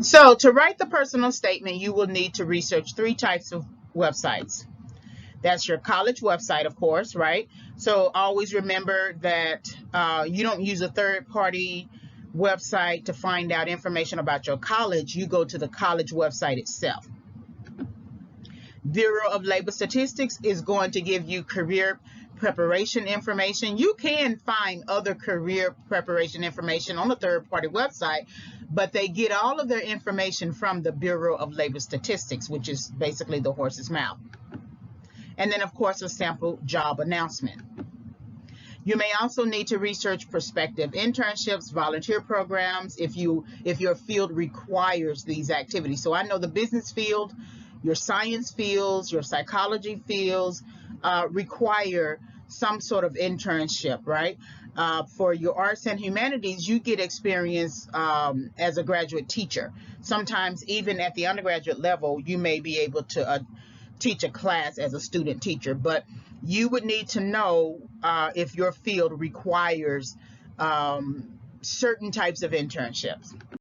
So to write the personal statement, you will need to research three types of websites. That's your college website, of course, right? So always remember that you don't use a third party website to find out information about your college. You go to the college website itself. Bureau of Labor Statistics is going to give you career preparation information. You can find other career preparation information on a third party website, but they get all of their information from the Bureau of Labor Statistics, which is basically the horse's mouth. And then, of course, a sample job announcement. You may also need to research prospective internships, volunteer programs, if your field requires these activities. So I know the business field, your science fields, your psychology fields require some sort of internship, right? For your arts and humanities, you get experience as a graduate teacher. Sometimes even at the undergraduate level, you may be able to teach a class as a student teacher, but you would need to know if your field requires certain types of internships.